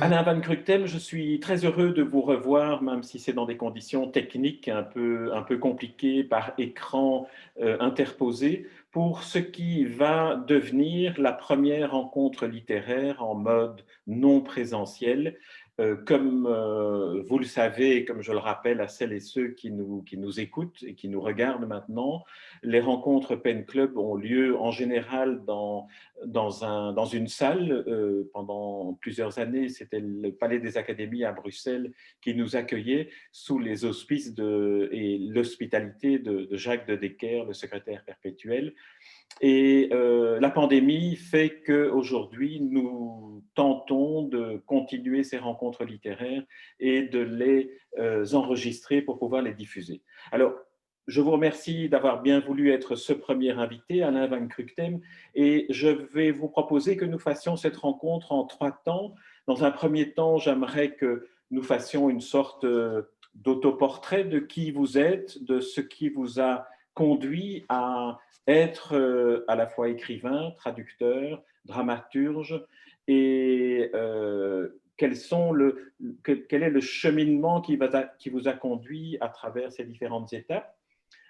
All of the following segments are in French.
Alain Van Kruchten, je suis très heureux de vous revoir, même si c'est dans des conditions techniques un peu compliquées par écran interposé, pour ce qui va devenir la première rencontre littéraire en mode non présentiel. Comme vous le savez, et comme je le rappelle à celles et ceux qui nous écoutent et qui nous regardent maintenant, les rencontres Pen Club ont lieu en général dans une salle. Pendant plusieurs années, c'était le Palais des Académies à Bruxelles qui nous accueillait sous les auspices et l'hospitalité de Jacques de Decker, le secrétaire perpétuel. Et la pandémie fait qu'aujourd'hui, nous tentons de continuer ces rencontres littéraires et de les enregistrer pour pouvoir les diffuser. Alors, je vous remercie d'avoir bien voulu être ce premier invité, Alain Van Kruchten, et je vais vous proposer que nous fassions cette rencontre en trois temps. Dans un premier temps, j'aimerais que nous fassions une sorte d'autoportrait de qui vous êtes, de ce qui vous a conduit à être à la fois écrivain, traducteur, dramaturge, et quel est le cheminement qui vous a conduit à travers ces différentes étapes.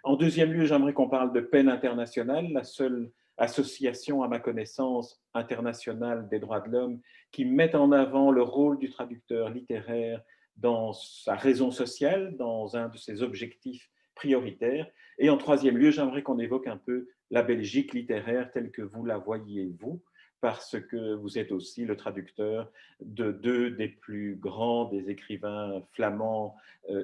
En deuxième lieu, j'aimerais qu'on parle de PEN International, la seule association, à ma connaissance, internationale des droits de l'homme, qui met en avant le rôle du traducteur littéraire dans sa raison sociale, dans un de ses objectifs prioritaires. Et en troisième lieu, j'aimerais qu'on évoque un peu la Belgique littéraire telle que vous la voyez, vous, parce que vous êtes aussi le traducteur de deux des plus grands des écrivains flamands,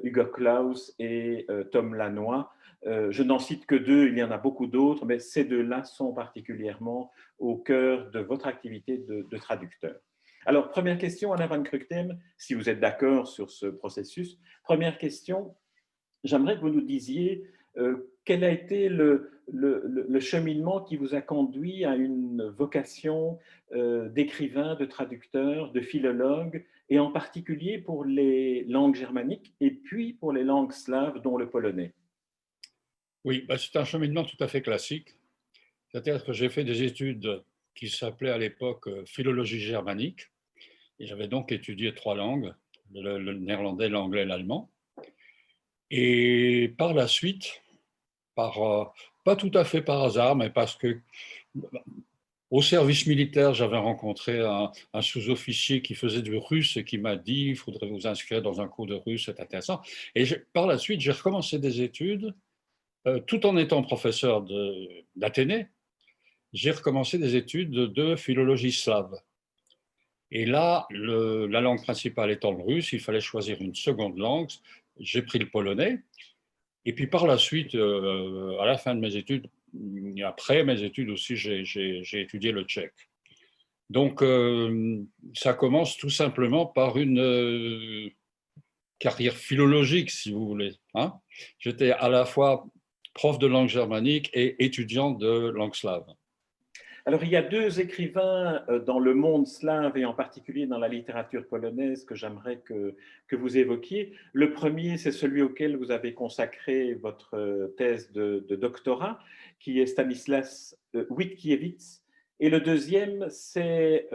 Hugo Claus et Tom Lanois. Je n'en cite que deux, il y en a beaucoup d'autres, mais ces deux-là sont particulièrement au cœur de votre activité de traducteur. Alors, première question, Alain Van Kruchten, si vous êtes d'accord sur ce processus. Première question, j'aimerais que vous nous disiez quel a été le cheminement qui vous a conduit à une vocation d'écrivain, de traducteur, de philologue, et en particulier pour les langues germaniques et puis pour les langues slaves, dont le polonais. Oui, bah, c'est un cheminement tout à fait classique. C'est-à-dire que j'ai fait des études qui s'appelaient à l'époque philologie germanique. Et j'avais donc étudié trois langues, le néerlandais, l'anglais, l'allemand. Et par la suite, pas tout à fait par hasard, mais parce que au service militaire, j'avais rencontré un sous-officier qui faisait du russe et qui m'a dit il faudrait vous inscrire dans un cours de russe, c'est intéressant. Et par la suite, j'ai recommencé des études, tout en étant professeur d'Athénée, j'ai recommencé des études de philologie slave. Et là, la langue principale étant le russe, il fallait choisir une seconde langue. J'ai pris le polonais. Et puis par la suite, à la fin de mes études, après mes études aussi, j'ai étudié le tchèque. Donc, ça commence tout simplement par une carrière philologique, si vous voulez. Hein. J'étais à la fois prof de langue germanique et étudiant de langue slave. Alors, il y a deux écrivains dans le monde slave et en particulier dans la littérature polonaise que j'aimerais que vous évoquiez. Le premier, c'est celui auquel vous avez consacré votre thèse de doctorat, qui est Stanislas Witkiewicz. Et le deuxième, c'est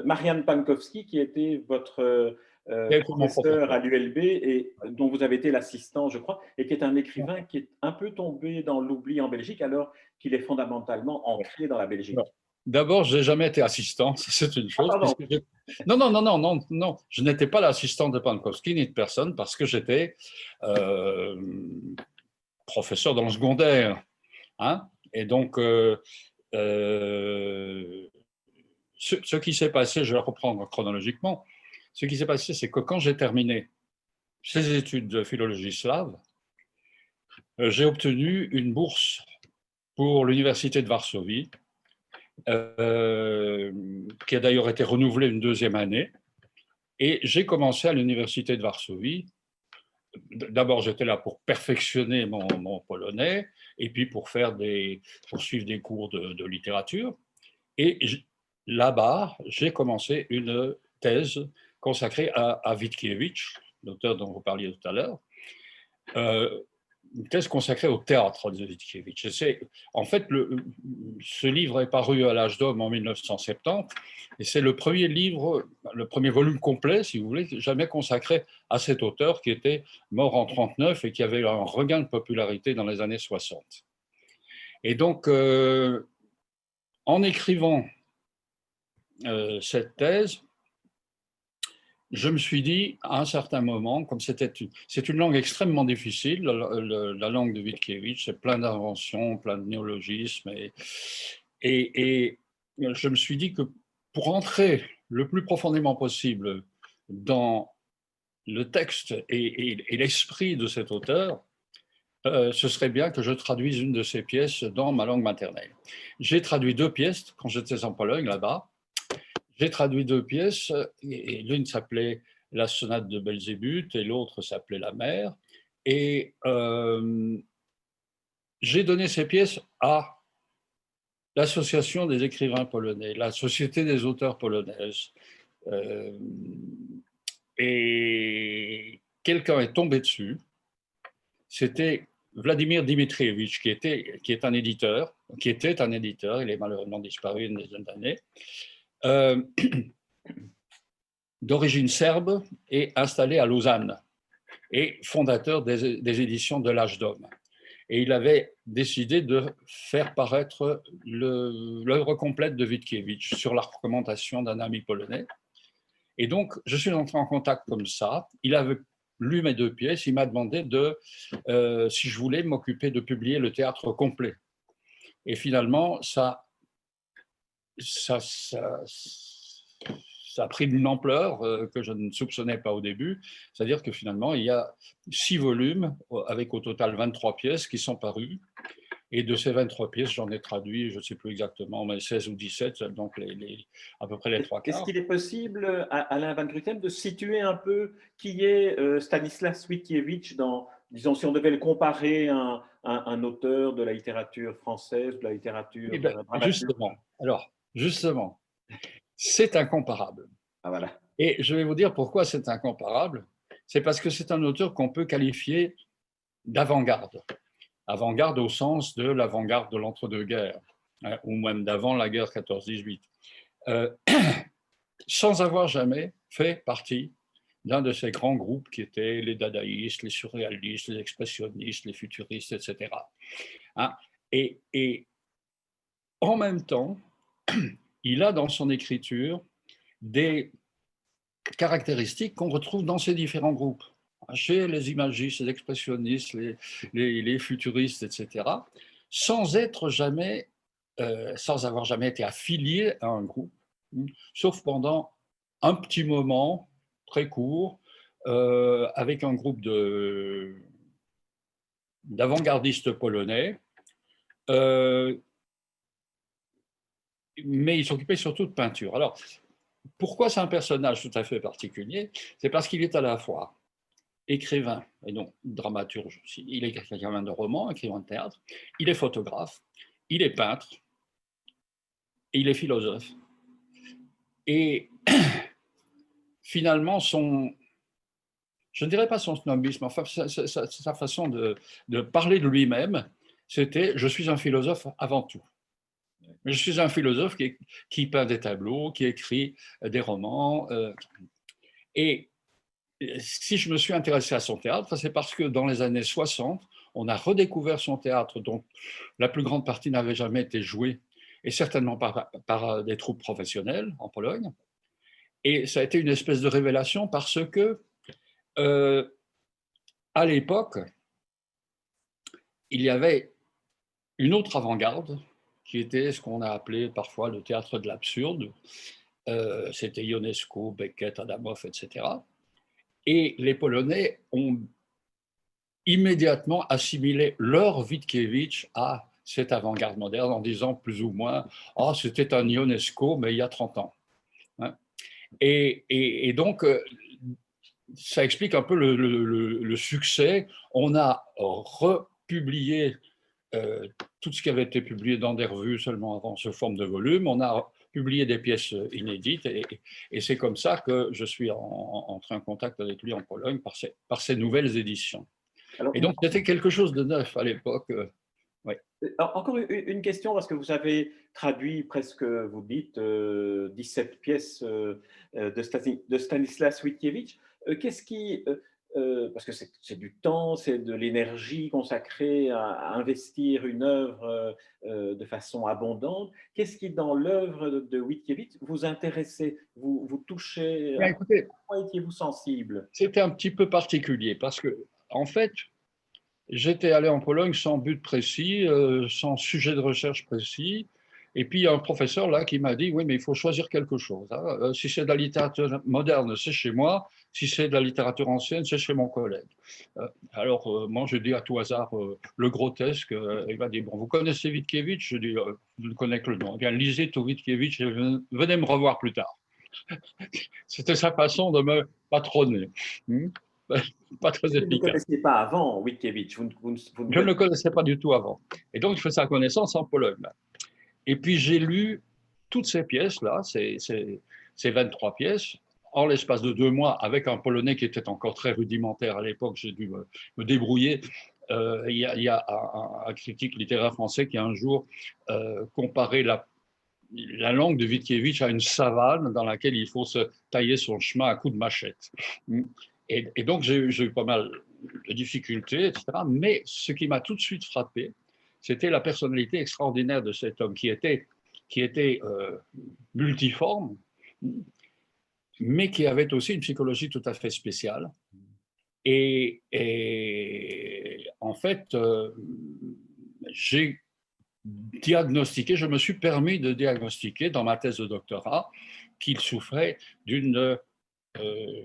Marian Pankowski, qui était votre Qui a été mon professeur professeur. à l'ULB et dont vous avez été l'assistant, je crois, et qui est un écrivain qui est un peu tombé dans l'oubli en Belgique, alors qu'il est fondamentalement ancré dans la Non. Belgique. D'abord, je n'ai jamais été assistant, c'est une Ah, chose. pardon. Non, non, non, non, non, non, je n'étais pas l'assistant de Pankowski ni de personne parce que j'étais euh, professeur dans le secondaire. Hein. Et donc, euh, ce qui s'est passé, je vais reprendre chronologiquement, ce qui s'est passé, c'est que quand j'ai terminé ces études de philologie slave, j'ai obtenu une bourse pour l'université de Varsovie, qui a d'ailleurs été renouvelée une deuxième année. Et j'ai commencé à l'université de Varsovie. D'abord, j'étais là pour perfectionner mon polonais et puis pour suivre des cours de littérature. Et là-bas, j'ai commencé une thèse consacrée à Witkiewicz, l'auteur dont vous parliez tout à l'heure. Euh, une thèse consacrée au théâtre de Witkiewicz. En fait, ce livre est paru à l'Âge d'Homme en 1970, et c'est le premier livre, le premier volume complet, si vous voulez, jamais consacré à cet auteur qui était mort en 1939 et qui avait un regain de popularité dans les années 60. Et donc, en écrivant cette thèse, je me suis dit, à un certain moment, comme c'est une langue extrêmement difficile, la langue de Witkiewicz, c'est plein d'inventions, plein de néologismes, et je me suis dit que pour entrer le plus profondément possible dans le texte et l'esprit de cet auteur, ce serait bien que je traduise une de ses pièces dans ma langue maternelle. J'ai traduit 2 pièces quand j'étais en Pologne, là-bas. J'ai traduit 2 pièces, et l'une s'appelait La sonate de Belzébuth et l'autre s'appelait La mer. Et j'ai donné ces pièces à l'Association des écrivains polonais, la Société des auteurs polonaises. Et quelqu'un est tombé dessus. C'était Vladimir Dimitrievitch, qui était un éditeur, il est malheureusement disparu une dizaine d'années. D'origine serbe et installé à Lausanne, et fondateur des éditions de l'Âge d'Homme. Et il avait décidé de faire paraître l'œuvre complète de Witkiewicz sur la recommandation d'un ami polonais. Et donc, je suis entré en contact comme ça. Il avait lu mes 2 pièces. Il m'a demandé si je voulais m'occuper de publier le théâtre complet. Et finalement, ça a pris une ampleur que je ne soupçonnais pas au début. C'est-à-dire que finalement, il y a 6 volumes, avec au total 23 pièces qui sont parues. Et de ces 23 pièces, j'en ai traduit, je ne sais plus exactement, mais 16 ou 17, donc à peu près les 3 Est-ce quarts. qu'il est possible, Alain Van Grutem, de situer un peu qui est Stanislas Witkiewicz disons, si on devait le comparer à un auteur de la littérature française, de la littérature dramatique? Justement, c'est incomparable. Ah, voilà. Et je vais vous dire pourquoi c'est incomparable. C'est parce que c'est un auteur qu'on peut qualifier d'avant-garde. Avant-garde au sens de l'avant-garde de l'entre-deux-guerres, hein, ou même d'avant la guerre 14-18. Sans avoir jamais fait partie d'un de ces grands groupes qui étaient les dadaïstes, les surréalistes, les expressionnistes, les futuristes, etc. Hein, et en même temps, il a dans son écriture des caractéristiques qu'on retrouve dans ces différents groupes, chez les imagistes, les expressionnistes, les futuristes, etc., sans avoir jamais été affilié à un groupe, sauf pendant un petit moment très court, avec un groupe d'avant-gardistes polonais, mais il s'occupait surtout de peinture. Alors, pourquoi c'est un personnage tout à fait particulier? C'est parce qu'il est à la fois écrivain, et donc dramaturge aussi. Il est écrivain de romans, écrivain de théâtre, il est photographe, il est peintre, et il est philosophe. Et finalement, je ne dirais pas son snobisme, enfin, sa façon de parler de lui-même, c'était « je suis un philosophe avant tout ». Je suis un philosophe qui peint des tableaux, qui écrit des romans. Et si je me suis intéressé à son théâtre, c'est parce que dans les années 60, on a redécouvert son théâtre, dont la plus grande partie n'avait jamais été jouée, et certainement par des troupes professionnelles en Pologne. Et ça a été une espèce de révélation parce que, à l'époque, il y avait une autre avant-garde qui était ce qu'on a appelé parfois le théâtre de l'absurde. C'était Ionesco, Beckett, Adamov, etc. Et les Polonais ont immédiatement assimilé leur Witkiewicz à cette avant-garde moderne en disant plus ou moins « oh, c'était un Ionesco, mais il y a 30 ans hein ». Et donc, ça explique un peu le succès. On a republié tout ce qui avait été publié dans des revues seulement avant sous forme de volume. On a publié des pièces inédites et c'est comme ça que je suis entré en contact avec lui en Pologne par ces nouvelles éditions. Alors, Et donc, c'était quelque chose de neuf à l'époque. Ouais. encore une question, parce que vous avez traduit presque, vous dites, 17 pièces de Stanislas Witkiewicz. Qu'est-ce qui, parce que c'est du temps, c'est de l'énergie consacrée à investir une œuvre de façon abondante. Qu'est-ce qui, dans l'œuvre de Witkiewicz, vous intéressait, vous touchez, Bien, à écoutez, quoi étiez-vous sensible? c'était un petit peu particulier parce que, en fait, j'étais allé en Pologne sans but précis, sans sujet de recherche précis. Et puis, il y a un professeur là qui m'a dit, oui, mais il faut choisir quelque chose, hein. Si c'est de la littérature moderne, c'est chez moi. Si c'est de la littérature ancienne, c'est chez mon collègue. Alors, moi, je dis à tout hasard le grotesque. Il m'a dit, bon, vous connaissez Witkiewicz? Je dis, je ne connais que le nom. Eh bien, lisez tout Witkiewicz et venez me revoir plus tard. C'était sa façon de me patronner. Pas très Vous ne efficace. connaissiez pas avant Witkiewicz, vous ne Je ne le connaissiez connaissais pas du tout avant. Et donc, je fais sa connaissance en Pologne. Et puis, j'ai lu toutes ces pièces-là, ces 23 pièces, en l'espace de 2 mois, avec un polonais qui était encore très rudimentaire à l'époque. J'ai dû me débrouiller. Il y a un critique littéraire français qui a un jour comparé la langue de Witkiewicz à une savane dans laquelle il faut se tailler son chemin à coups de machette. Et donc, j'ai eu pas mal de difficultés, etc. Mais ce qui m'a tout de suite frappé, c'était la personnalité extraordinaire de cet homme qui était multiforme, mais qui avait aussi une psychologie tout à fait spéciale. Et en fait, j'ai diagnostiqué, je me suis permis de diagnostiquer dans ma thèse de doctorat qu'il souffrait d'une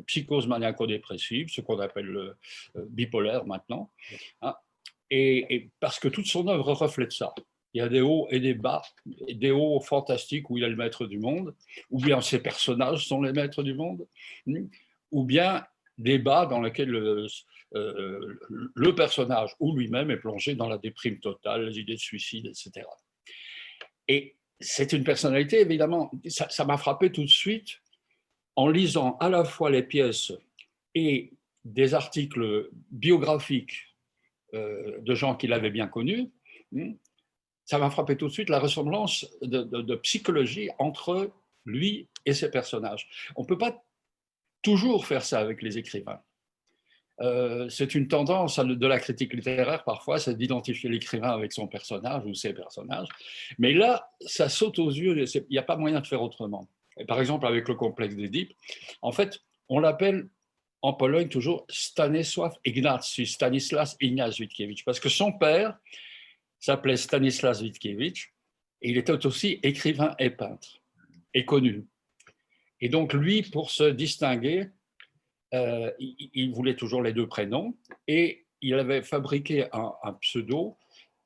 psychose maniaco-dépressive, ce qu'on appelle le bipolaire maintenant, hein, et parce que toute son œuvre reflète ça. Il y a des hauts et des bas, des hauts fantastiques où il est le maître du monde, ou bien ses personnages sont les maîtres du monde, ou bien des bas dans lesquels le personnage ou lui-même est plongé dans la déprime totale, les idées de suicide, etc. Et c'est une personnalité, évidemment, ça m'a frappé tout de suite en lisant à la fois les pièces et des articles biographiques de gens qu'il avait bien connus. Ça m'a frappé tout de suite la ressemblance de psychologie entre lui et ses personnages. On ne peut pas toujours faire ça avec les écrivains. C'est une tendance de la critique littéraire parfois, c'est d'identifier l'écrivain avec son personnage ou ses personnages. Mais là, ça saute aux yeux, il n'y a pas moyen de faire autrement. Et par exemple, avec le complexe d'Édipe, en fait, on l'appelle en Pologne toujours Stanisław Ignacy, Stanislas Ignace Witkiewicz, parce que son père s'appelait Stanislas Witkiewicz et il était aussi écrivain et peintre, et connu. Et donc lui, pour se distinguer, il voulait toujours les deux prénoms et il avait fabriqué un pseudo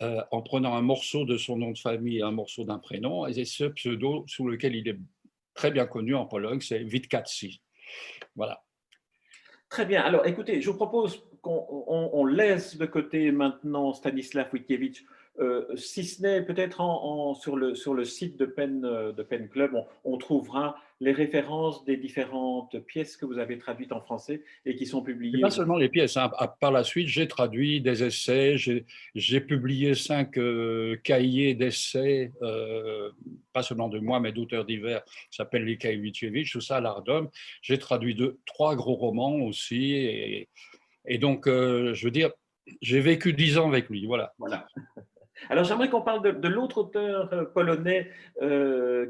en prenant un morceau de son nom de famille et un morceau d'un prénom. Et c'est ce pseudo sous lequel il est très bien connu en Pologne, c'est Witkacy. Voilà. Très bien. Alors, écoutez, je vous propose qu'on laisse de côté maintenant Stanisław Witkiewicz, si ce n'est peut-être sur le site de Pen Club, on trouvera les références des différentes pièces que vous avez traduites en français et qui sont Et publiées. pas seulement les pièces, hein. Par la suite, j'ai traduit des essais, j'ai publié 5 cahiers d'essais, pas seulement de moi, mais d'auteurs divers, qui s'appellent les cahiers Witkiewicz, tout ça à l'Ardom. J'ai traduit 3 gros romans aussi. Et donc, je veux dire, j'ai vécu 10 ans avec lui, voilà. Voilà. Alors, j'aimerais qu'on parle de l'autre auteur polonais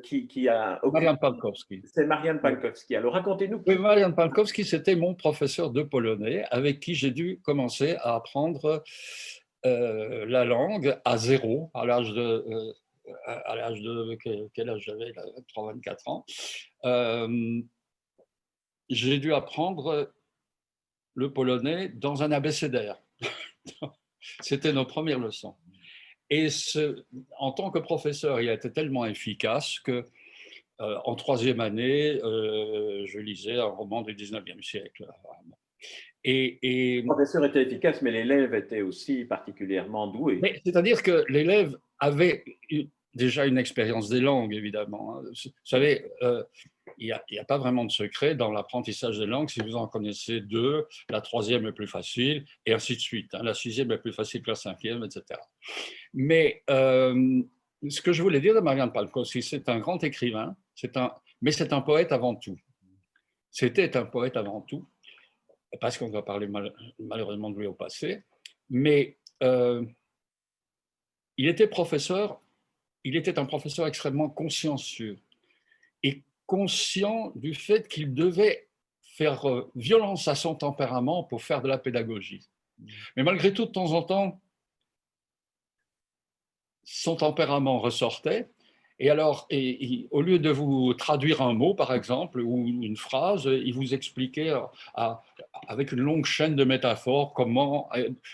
qui a occupé. Marian Pankowski. C'est Marian Pankowski. Alors, racontez-nous Oui, qui. Marian Pankowski, c'était mon professeur de polonais avec qui j'ai dû commencer à apprendre la langue à zéro, à l'âge de quel âge j'avais, 3-24 ans. J'ai dû apprendre le polonais dans un abécédaire. C'était nos premières leçons. Et en tant que professeur, il a été tellement efficace que en 3e année, je lisais un roman du 19e siècle. Le professeur était efficace, mais l'élève était aussi particulièrement doué. C'est-à-dire que l'élève avait déjà une expérience des langues, évidemment. Vous savez, il y a pas vraiment de secret dans l'apprentissage des langues. Si vous en connaissez deux, la troisième est plus facile, et ainsi de suite. Hein. La sixième est plus facile que la cinquième, etc. Mais ce que je voulais dire de Marianne Palkowski, c'est un grand écrivain, mais c'est un poète avant tout. C'était un poète avant tout, parce qu'on va parler malheureusement de lui au passé, mais il était professeur, il était un professeur extrêmement consciencieux et conscient du fait qu'il devait faire violence à son tempérament pour faire de la pédagogie. Mais malgré tout, de temps en temps, son tempérament ressortait. Et alors, au lieu de vous traduire un mot, par exemple, ou une phrase, il vous expliquait avec une longue chaîne de métaphores comment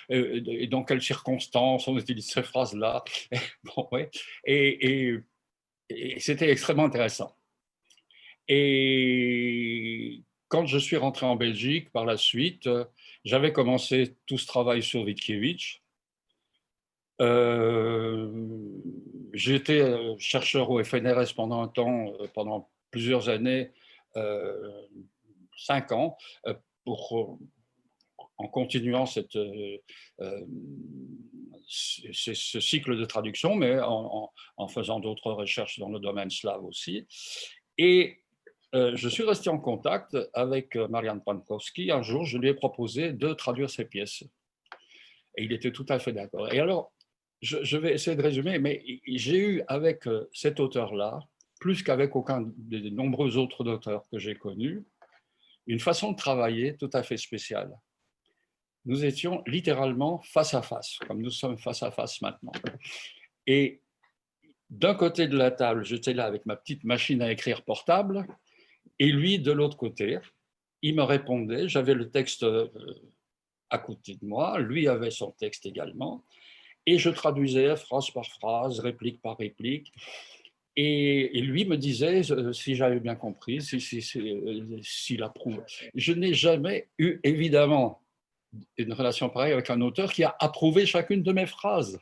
et dans quelles circonstances on utilise ces phrases-là. Bon, ouais. Et c'était extrêmement intéressant. Et quand je suis rentré en Belgique, par la suite, j'avais commencé tout ce travail sur Witkiewicz. J'étais chercheur au FNRS pendant un temps, pendant plusieurs années, 5 ans, pour, en continuant ce cycle de traduction, mais en faisant d'autres recherches dans le domaine slave aussi. Et je suis resté en contact avec Marian Pankowski. Un jour, je lui ai proposé de traduire ses pièces. Et il était tout à fait d'accord. Et alors, je vais essayer de résumer, mais j'ai eu avec cet auteur-là, plus qu'avec aucun des nombreux autres auteurs que j'ai connus, une façon de travailler tout à fait spéciale. Nous étions littéralement face à face, comme nous sommes face à face maintenant. Et d'un côté de la table, j'étais là avec ma petite machine à écrire portable, et lui, de l'autre côté, il me répondait, j'avais le texte à côté de moi, lui avait son texte également, et je traduisais phrase par phrase, réplique par réplique. Et lui me disait, si j'avais bien compris, s'il approuve. Je n'ai jamais eu, évidemment, une relation pareille avec un auteur qui a approuvé chacune de mes phrases.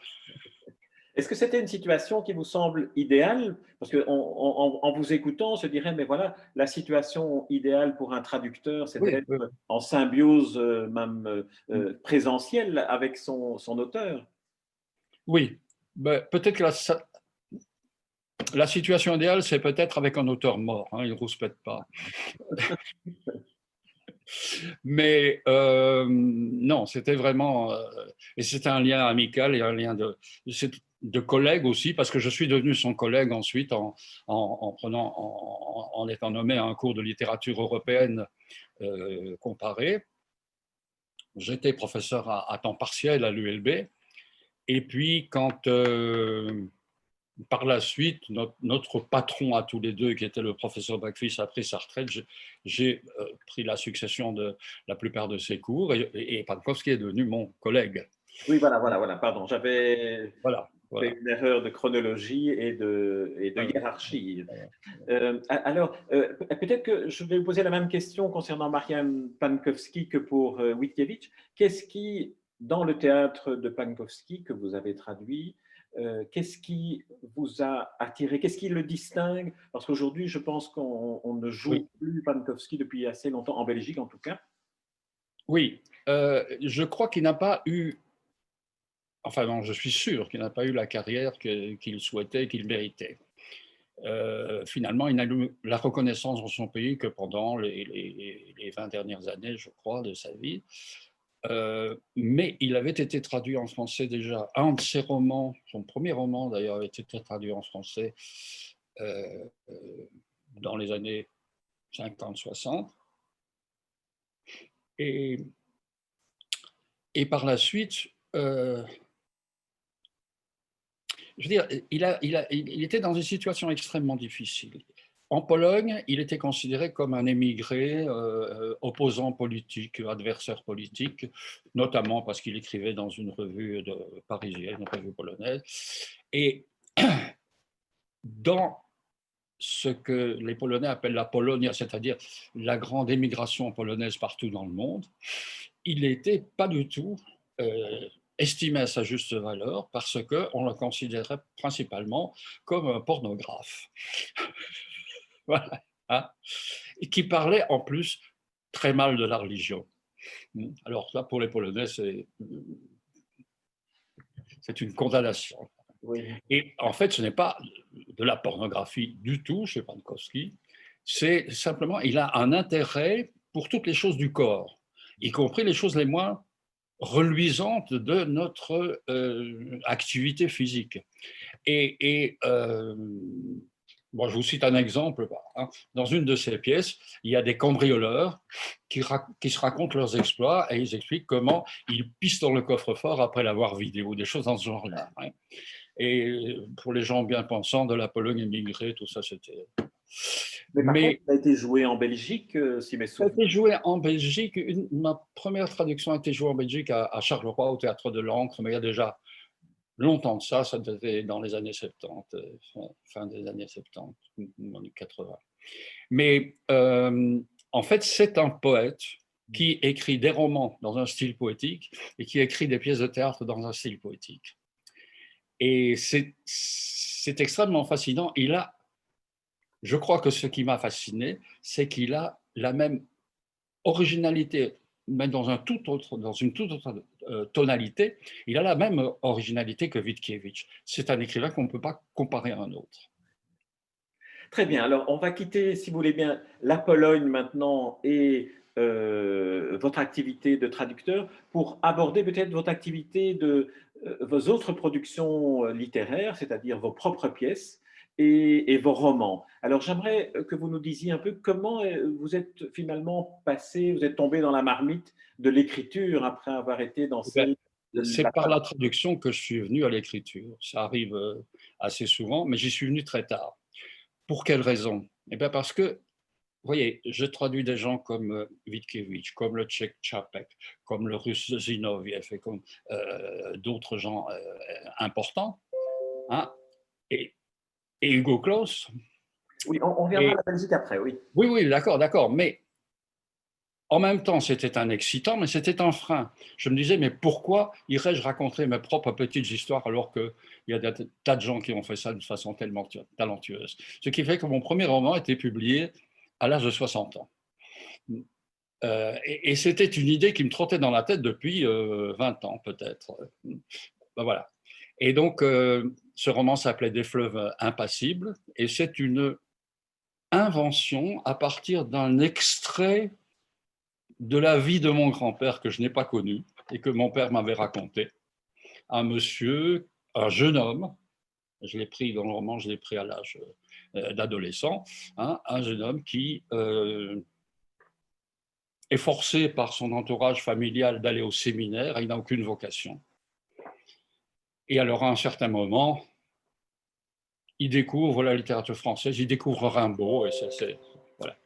Est-ce que c'était une situation qui vous semble idéale? Parce qu'en vous écoutant, on se dirait, mais voilà, la situation idéale pour un traducteur, c'est Oui, d'être oui. en symbiose même présentielle avec son auteur. Oui. Ben, peut-être que la situation idéale, c'est peut-être avec un auteur mort, hein, il ne rouspète pas. Mais non, c'était vraiment... et c'était un lien amical et un lien de collègue aussi, parce que je suis devenu son collègue ensuite en étant nommé à un cours de littérature européenne comparée. J'étais professeur à temps partiel à l'ULB. Et puis, quand par la suite, notre patron à tous les deux, qui était le professeur Backfist, a pris sa retraite, j'ai pris la succession de la plupart de ses cours et Pankowski est devenu mon collègue. Oui, voilà, pardon, j'avais Voilà. fait une erreur de chronologie et de hiérarchie. Alors, peut-être que je vais vous poser la même question concernant Marian Pankowski que pour Witkiewicz. Qu'est-ce qui, dans le théâtre de Pankowski que vous avez traduit, qu'est-ce qui vous a attiré? Qu'est-ce qui le distingue? Parce qu'aujourd'hui, je pense qu'on ne joue Oui, plus Pankowski depuis assez longtemps, en Belgique en tout cas. oui. Je crois qu'il n'a pas eu, enfin non, je suis sûr qu'il n'a pas eu la carrière qu'il souhaitait, qu'il méritait. Finalement, il n'a eu la reconnaissance dans son pays que pendant les 20 dernières années, je crois, de sa vie. Mais il avait été traduit en français déjà. Un de ses romans, son premier roman d'ailleurs, avait été traduit en français euh, dans les années 50-60. Et, et par la suite, je veux dire, il était dans une situation extrêmement difficile. En Pologne, il était considéré comme un émigré, opposant politique, adversaire politique, notamment parce qu'il écrivait dans une revue parisienne, une revue polonaise. Et dans ce que les Polonais appellent la Polonia, c'est-à-dire la grande émigration polonaise partout dans le monde, il n'était pas du tout estimé à sa juste valeur parce qu'on le considérait principalement comme un pornographe. Voilà. hein, et qui parlait en plus très mal de la religion. Alors là, pour les Polonais, c'est une condamnation. Oui. Et en fait, ce n'est pas de la pornographie du tout chez Pankowski, c'est simplement, il a un intérêt pour toutes les choses du corps, y compris les choses les moins reluisantes de notre activité physique. Et bon, je vous cite un exemple. Hein. Dans une de ces pièces, il y a des cambrioleurs qui se racontent leurs exploits et ils expliquent comment ils pissent dans le coffre-fort après l'avoir vidé ou des choses dans ce genre-là. Hein. Et pour les gens bien pensants de la Pologne émigrée, tout ça, c'était. Mais par contre, Mais ça a été joué en Belgique, si mes ça a souvenirs. été joué en Belgique. Ma première traduction a été jouée en Belgique à Charleroi, au Théâtre de l'Ancre, mais il y a déjà longtemps de ça, ça devait être dans les années 70, fin des années 70, années 80. Mais en fait, c'est un poète qui écrit des romans dans un style poétique et qui écrit des pièces de théâtre dans un style poétique. Et c'est extrêmement fascinant. Je crois que ce qui m'a fasciné, c'est qu'il a la même originalité, mais dans une toute autre tonalité, il a la même originalité que Witkiewicz. C'est un écrivain qu'on ne peut pas comparer à un autre. Très bien. Alors, on va quitter, si vous voulez bien, la Pologne maintenant et votre activité de traducteur pour aborder peut-être votre activité de vos autres productions littéraires, c'est-à-dire vos propres pièces et vos romans. Alors, j'aimerais que vous nous disiez un peu comment vous êtes finalement passé, vous êtes tombé dans la marmite de l'écriture après avoir été dans celle de C'est la par la Pologne. traduction que je suis venu à l'écriture. Ça arrive assez souvent, mais j'y suis venu très tard. Pour quelle raison? Eh bien parce que, vous voyez, je traduis des gens comme Witkiewicz, comme le Tchèque Čapek, comme le russe Zinoviev et comme d'autres gens importants. Hein, et, et Hugo Claus. Oui, on reviendra à Et, la Belgique après, oui. oui, oui, d'accord, d'accord. Mais en même temps, c'était un excitant, mais c'était un frein. Je me disais, mais pourquoi irais-je raconter mes propres petites histoires alors qu'il y a des tas de gens qui ont fait ça de façon tellement talentueuse. Ce qui fait que mon premier roman a été publié à l'âge de 60 ans. Et c'était une idée qui me trottait dans la tête depuis 20 ans, peut-être. Ben voilà. Et donc, ce roman s'appelait Des fleuves impassibles, et c'est une invention à partir d'un extrait de la vie de mon grand-père que je n'ai pas connu et que mon père m'avait raconté. Un monsieur, un jeune homme, je l'ai pris dans le roman, je l'ai pris à l'âge d'adolescent, hein, un jeune homme qui est forcé par son entourage familial d'aller au séminaire et il n'a aucune vocation. Et alors à un certain moment, il découvre la littérature française, il découvre Rimbaud et voilà.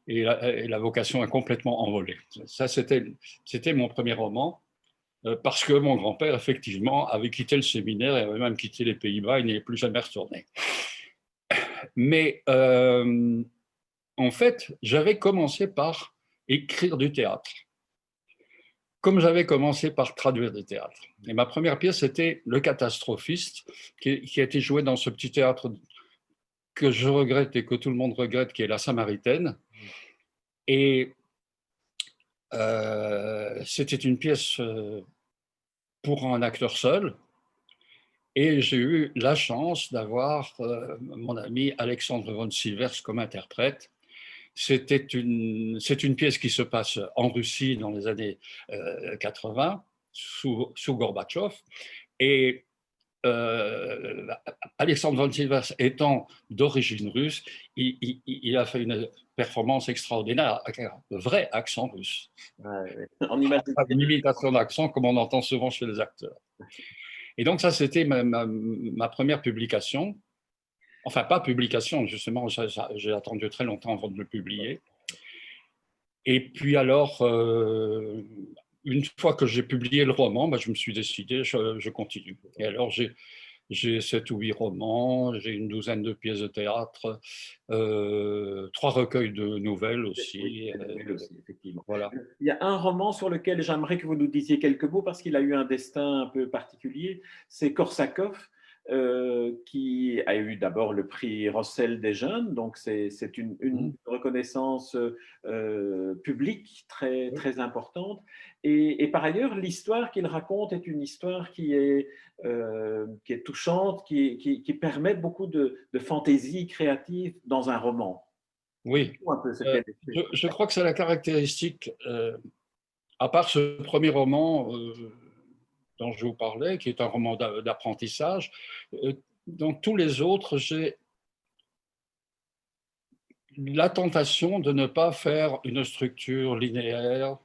Et la vocation est complètement envolée. Ça, c'était mon premier roman. Parce que mon grand-père, effectivement, avait quitté le séminaire et avait même quitté les Pays-Bas, il n'y est plus jamais retourné. Mais en fait, j'avais commencé par écrire du théâtre, comme j'avais commencé par traduire du théâtre. Et ma première pièce, c'était Le Catastrophiste, qui a été joué dans ce petit théâtre que je regrette et que tout le monde regrette, qui est La Samaritaine. Et c'était une pièce pour un acteur seul. Et j'ai eu la chance d'avoir mon ami Alexandre von Silvers comme interprète. C'est une pièce qui se passe en Russie dans les années 80, sous Gorbatchev. Et Alexandre von Silvers étant d'origine russe, il a fait une performance extraordinaire avec un vrai accent russe. Ouais, ouais. On imagine Pas bien. une imitation d'accent comme on entend souvent chez les acteurs. Et donc ça, c'était ma première publication. Enfin, pas publication, justement, j'ai attendu très longtemps avant de le publier. Et puis alors, une fois que j'ai publié le roman, je me suis décidé, je continue. Et alors, j'ai 7 ou 8 romans, j'ai une douzaine de pièces de théâtre, 3 recueils de nouvelles Oui, aussi. c'est nouvelle aussi, effectivement. Voilà. Il y a un roman sur lequel j'aimerais que vous nous disiez quelques mots parce qu'il a eu un destin un peu particulier, c'est Korsakov. qui a eu d'abord le prix Rossel des jeunes, donc c'est une Mhm. reconnaissance publique très, Oui. très importante. Et par ailleurs, l'histoire qu'il raconte est une histoire qui est touchante, qui permet beaucoup de fantaisie créative dans un roman. Oui. Un peu ce qu'elle est. Je crois que c'est la caractéristique, à part ce premier roman dont je vous parlais, qui est un roman d'apprentissage, dans tous les autres, j'ai la tentation de ne pas faire une structure linéaire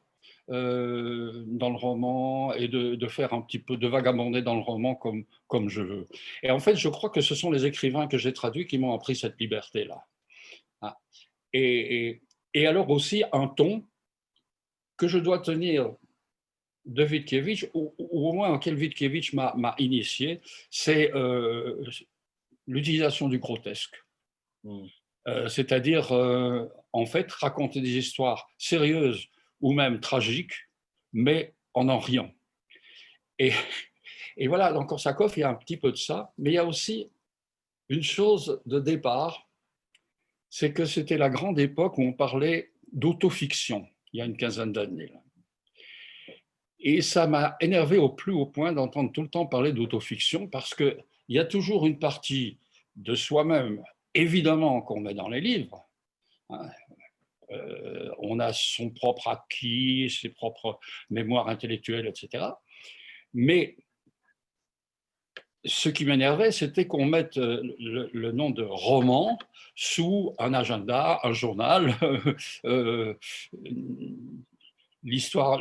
dans le roman et de faire un petit peu de vagabonder dans le roman comme je veux. Et en fait, je crois que ce sont les écrivains que j'ai traduits qui m'ont appris cette liberté-là. Ah. Et, et, et alors aussi un ton que je dois tenir de Witkiewicz, ou au moins auquel Witkiewicz m'a initié, c'est l'utilisation du grotesque. Mm. C'est-à-dire, en fait, raconter des histoires sérieuses ou même tragiques, mais en riant. Et, et voilà, dans Korsakov, il y a un petit peu de ça, mais il y a aussi une chose de départ, c'est que c'était la grande époque où on parlait d'autofiction, il y a une quinzaine d'années. Et ça m'a énervé au plus haut point d'entendre tout le temps parler d'autofiction, parce qu'il y a toujours une partie de soi-même, évidemment, qu'on met dans les livres. On a son propre acquis, ses propres mémoires intellectuelles, etc. Mais ce qui m'énervait, c'était qu'on mette le nom de roman sous un agenda, un journal, euh, une histoire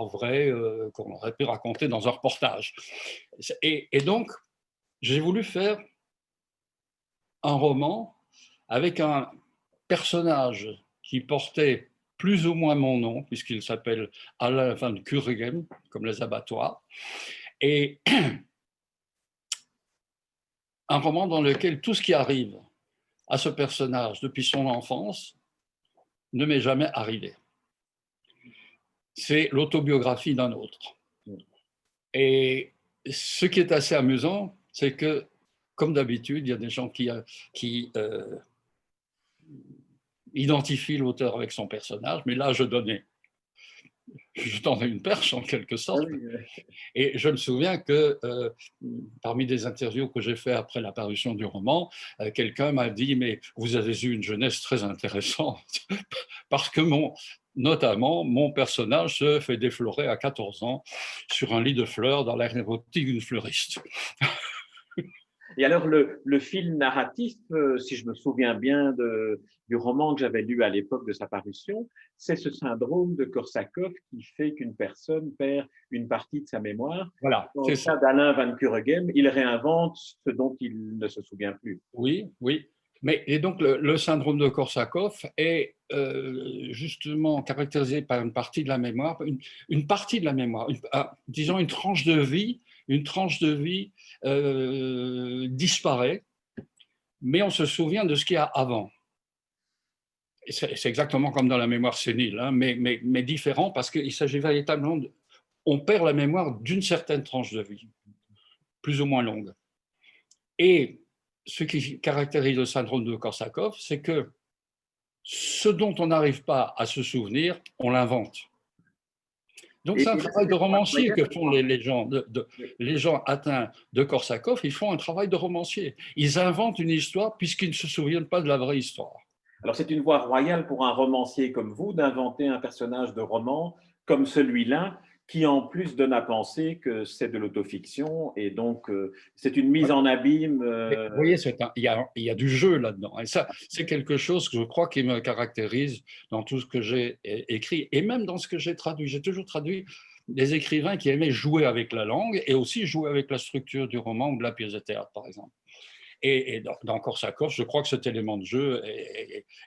vraie qu'on aurait pu raconter dans un reportage. Et donc, j'ai voulu faire un roman avec un personnage qui portait plus ou moins mon nom, puisqu'il s'appelle Alain van Kuregem, comme les abattoirs, et un roman dans lequel tout ce qui arrive à ce personnage depuis son enfance ne m'est jamais arrivé. C'est l'autobiographie d'un autre. Et ce qui est assez amusant, c'est que, comme d'habitude, il y a des gens qui identifient l'auteur avec son personnage, mais là, je tendais une perche en quelque Ah sorte. oui, Et je me souviens que parmi des interviews que j'ai fait après la parution du roman, quelqu'un m'a dit, mais vous avez eu une jeunesse très intéressante, parce que notamment, mon personnage se fait déflorer à 14 ans sur un lit de fleurs dans l'air érotique d'une fleuriste. et alors, le fil narratif, si je me souviens bien du roman que j'avais lu à l'époque de sa parution, c'est ce syndrome de Korsakov qui fait qu'une personne perd une partie de sa mémoire. Voilà, Dans c'est le ça. cas d'Alain Van Kuregem, il réinvente ce dont il ne se souvient plus. Oui, oui. Mais, et donc, le syndrome de Korsakov est justement caractérisé par une partie de la mémoire, une partie de la mémoire, disons une tranche de vie disparaît, mais on se souvient de ce qu'il y a avant. C'est exactement comme dans la mémoire sénile, hein, mais différent parce qu'il s'agit véritablement on perd la mémoire d'une certaine tranche de vie, plus ou moins longue. Et ce qui caractérise le syndrome de Korsakov, c'est que ce dont on n'arrive pas à se souvenir, on l'invente. Donc c'est un Et là, travail de c'est romancier que incroyable. font les gens, les gens atteints de Korsakov, ils font un travail de romancier. Ils inventent une histoire puisqu'ils ne se souviennent pas de la vraie histoire. Alors, c'est une voie royale pour un romancier comme vous d'inventer un personnage de roman comme celui-là, qui en plus donne à penser que c'est de l'autofiction et donc c'est une mise en abîme. Mais vous voyez, il y a du jeu là-dedans. Et ça, c'est quelque chose que je crois qui me caractérise dans tout ce que j'ai écrit et même dans ce que j'ai traduit. J'ai toujours traduit des écrivains qui aimaient jouer avec la langue et aussi jouer avec la structure du roman ou de la pièce de théâtre, par exemple. Et dans Korsakov, je crois que cet élément de jeu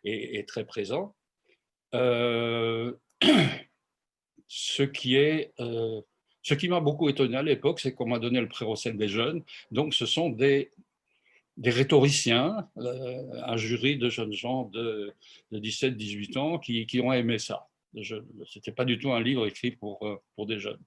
est très présent. Euh, ce qui est ce qui m'a beaucoup étonné à l'époque, c'est qu'on m'a donné le prix Rossel des jeunes. Donc, ce sont des rhétoriciens, un jury de jeunes gens de 17-18 ans qui ont aimé ça. Ce n'était pas du tout un livre écrit pour des jeunes.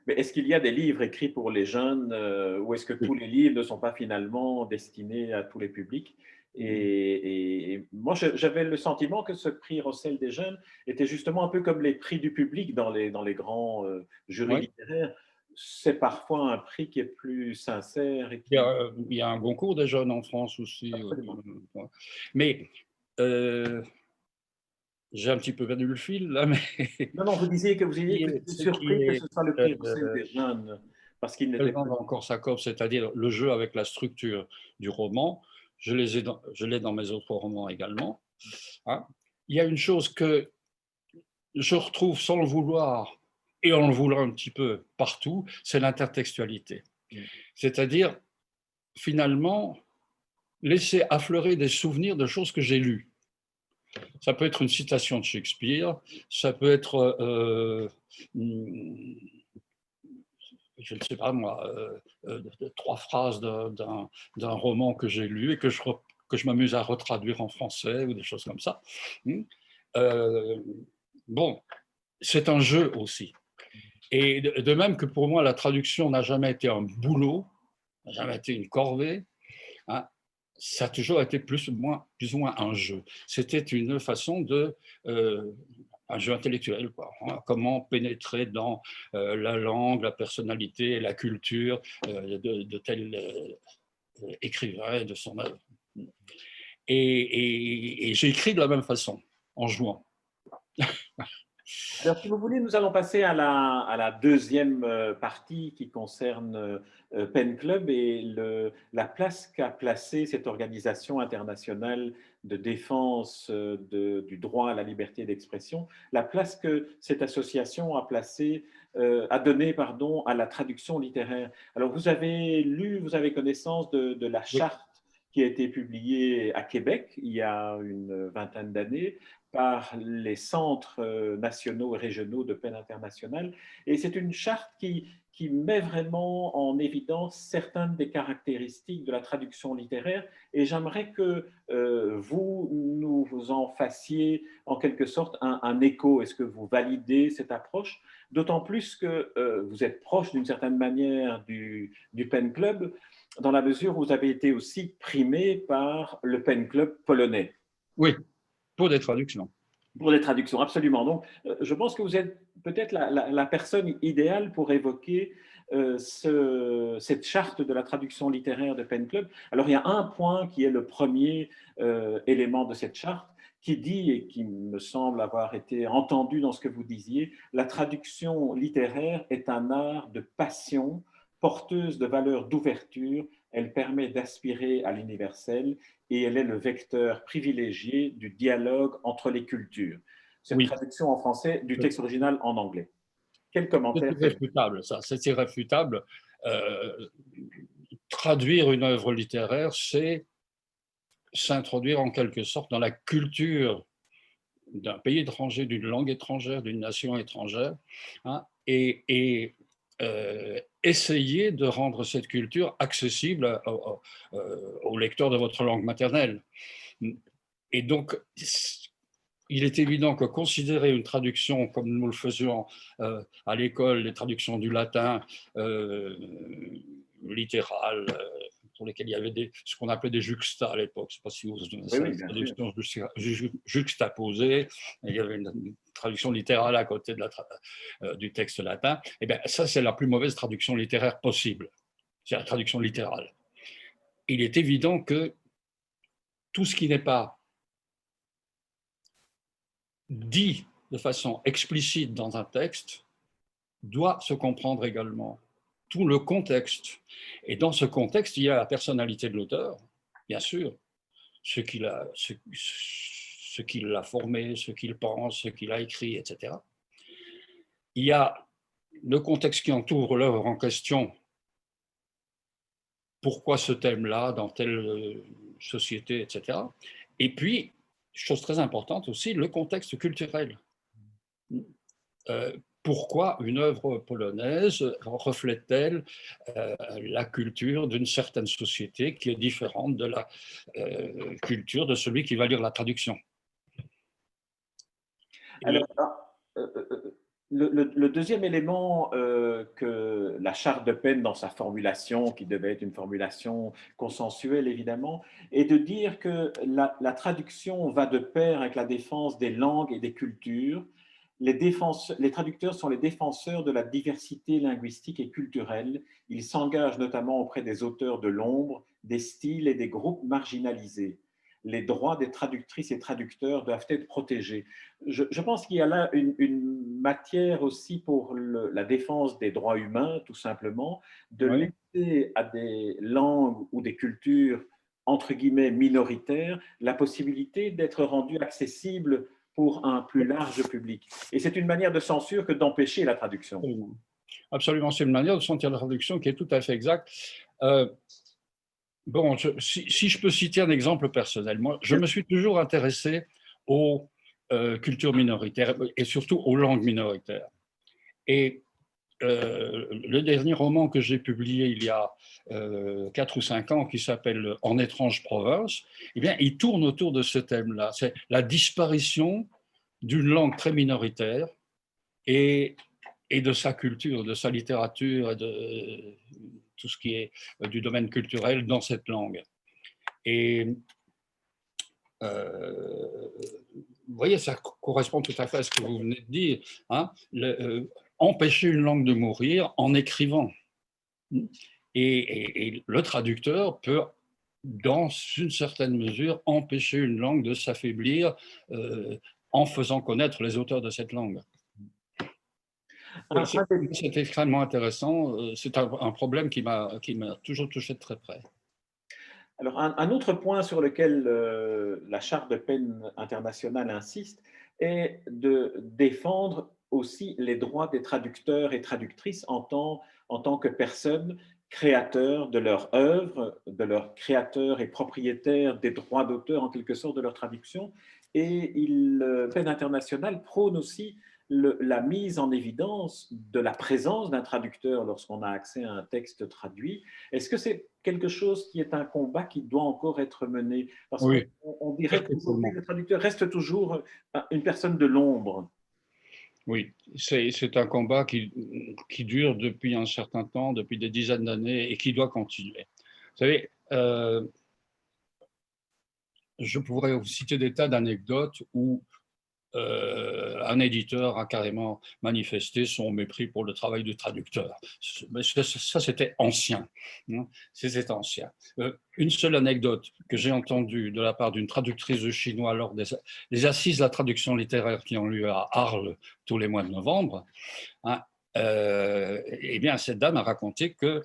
Mais est-ce qu'il y a des livres écrits pour les jeunes ou est-ce que tous Oui. les livres ne sont pas finalement destinés à tous les publics? Et moi, j'avais le sentiment que ce prix Rossel des jeunes était justement un peu comme les prix du public dans les grands jurys Oui. littéraires. C'est parfois un prix qui est plus sincère et qui… Il y a un concours des jeunes en France aussi. Absolument. Mais j'ai un petit peu perdu le fil là, mais Non, non, vous disiez que vous qui étiez est- ce qui surpris que est ce soit le prix Rossel des jeunes parce qu'il n'était présent pas… dans Corse à Corse, c'est-à-dire le jeu avec la structure du roman, je l'ai dans mes autres romans également. Hein. Il y a une chose que je retrouve sans le vouloir et en le voulant un petit peu partout, c'est l'intertextualité. C'est-à-dire, finalement, laisser affleurer des souvenirs de choses que j'ai lues. Ça peut être une citation de Shakespeare, ça peut être, je ne sais pas moi, trois phrases d'un roman que j'ai lu et que je m'amuse à retraduire en français ou des choses comme ça. Euh, bon, c'est un jeu aussi. Et de même que pour moi, la traduction n'a jamais été un boulot, n'a jamais été une corvée, hein, ça a toujours été plus ou moins un jeu. C'était une façon de… un jeu intellectuel, quoi, hein, comment pénétrer dans la langue, la personnalité, la culture de tel écrivain, de son œuvre. Et j'ai écrit de la même façon, en jouant. Alors, si vous voulez, nous allons passer à la deuxième partie qui concerne Pen Club et la place qu'a placée cette organisation internationale de défense du droit à la liberté d'expression, la place que cette association a placée, a donnée, pardon, à la traduction littéraire. Alors, vous avez lu, vous avez connaissance de la Oui, charte qui a été publiée à Québec il y a une vingtaine d'années par les centres nationaux et régionaux de peine internationale. Et c'est une charte qui met vraiment en évidence certaines des caractéristiques de la traduction littéraire. Et j'aimerais que vous nous en fassiez en quelque sorte un écho. Est-ce que vous validez cette approche? D'autant plus que vous êtes proche d'une certaine manière du Pen Club, dans la mesure où vous avez été aussi primé par le Pen Club polonais. oui, pour des traductions. Pour les traductions, absolument. Donc, je pense que vous êtes peut-être la personne idéale pour évoquer cette charte de la traduction littéraire de Pen Club. Alors, il y a un point qui est le premier élément de cette charte qui dit, et qui me semble avoir été entendu dans ce que vous disiez, la traduction littéraire est un art de passion, porteuse de valeurs d'ouverture, elle permet d'aspirer à l'universel et elle est le vecteur privilégié du dialogue entre les cultures. C'est une Oui, traduction en français du texte original en anglais. Quel c'est commentaire faites-vous? irréfutable, ça, c'est irréfutable. Euh, Traduire une œuvre littéraire, c'est s'introduire en quelque sorte dans la culture d'un pays étranger, d'une langue étrangère, d'une nation étrangère, hein, essayer de rendre cette culture accessible aux lecteurs de votre langue maternelle. Et donc, il est évident que considérer une traduction comme nous le faisions à l'école, les traductions du latin littéral, pour lesquelles il y avait ce qu'on appelait des juxtas à l'époque. Je ne sais pas si vous vous Oui, ça, oui, des bien sûr. traductions juxtaposées. Il y avait une traduction littérale à côté du texte latin. Et bien, ça, c'est la plus mauvaise traduction littéraire possible. C'est la traduction littérale. Il est évident que tout ce qui n'est pas dit de façon explicite dans un texte doit se comprendre également. Tout le contexte. Et dans ce contexte, il y a la personnalité de l'auteur, bien sûr, ce qu'il a formé, ce qu'il pense, ce qu'il a écrit, etc. Il y a le contexte qui entoure l'œuvre en question. Pourquoi ce thème-là dans telle société, etc. Et puis, chose très importante aussi, le contexte culturel. Pourquoi une œuvre polonaise reflète-t-elle la culture d'une certaine société qui est différente de la culture de celui qui va lire la traduction? Alors, Et Le deuxième élément que la charte de peine dans sa formulation, qui devait être une formulation consensuelle évidemment, est de dire que la traduction va de pair avec la défense des langues et des cultures. Les traducteurs sont les défenseurs de la diversité linguistique et culturelle. Ils s'engagent notamment auprès des auteurs de l'ombre, des styles et des groupes marginalisés. Les droits des traductrices et traducteurs doivent être protégés. Je pense qu'il y a là une matière aussi pour la défense des droits humains, tout simplement, de Oui. laisser à des langues ou des cultures, entre guillemets, minoritaires, la possibilité d'être rendues accessibles pour un plus large public. Et c'est une manière de censure que d'empêcher la traduction. Absolument. Absolument, c'est une manière de sentir la traduction qui est tout à fait exacte. Euh, bon, si je peux citer un exemple personnel, moi, je me suis toujours intéressé aux cultures minoritaires et surtout aux langues minoritaires. Et le dernier roman que j'ai publié il y a 4 ou 5 ans, qui s'appelle En étrange province, eh bien, il tourne autour de ce thème-là. C'est la disparition d'une langue très minoritaire et, et de sa culture, de sa littérature, de tout ce qui est du domaine culturel dans cette langue. Et vous voyez, ça correspond tout à fait à ce que vous venez de dire. Hein, empêcher une langue de mourir en écrivant. Et le traducteur peut, dans une certaine mesure, empêcher une langue de s'affaiblir en faisant connaître les auteurs de cette langue. Un, C'est extrêmement intéressant. C'est un problème qui m'a toujours touché de très près. Alors, un autre point sur lequel la Charte de peine internationale insiste est de défendre aussi les droits des traducteurs et traductrices en tant que personnes créateurs de leur œuvre, de leurs créateurs et propriétaires des droits d'auteur en quelque sorte de leur traduction. Et la peine internationale prône aussi la mise en évidence de la présence d'un traducteur lorsqu'on a accès à un texte traduit. Est-ce que c'est quelque chose qui est un combat qui doit encore être mené? Parce Oui, qu'on dirait qu'aujourd'hui, certainement. le traducteur reste toujours une personne de l'ombre. Oui, c'est un combat qui dure depuis un certain temps, depuis des dizaines d'années, et qui doit continuer. Vous savez, je pourrais vous citer des tas d'anecdotes où un éditeur a carrément manifesté son mépris pour le travail du traducteur. Mais ça, c'était ancien. Hein, c'était ancien. Une seule anecdote que j'ai entendue de la part d'une traductrice de chinois lors des assises de la traduction littéraire qui ont lieu à Arles tous les mois de novembre, hein, eh bien, cette dame a raconté que,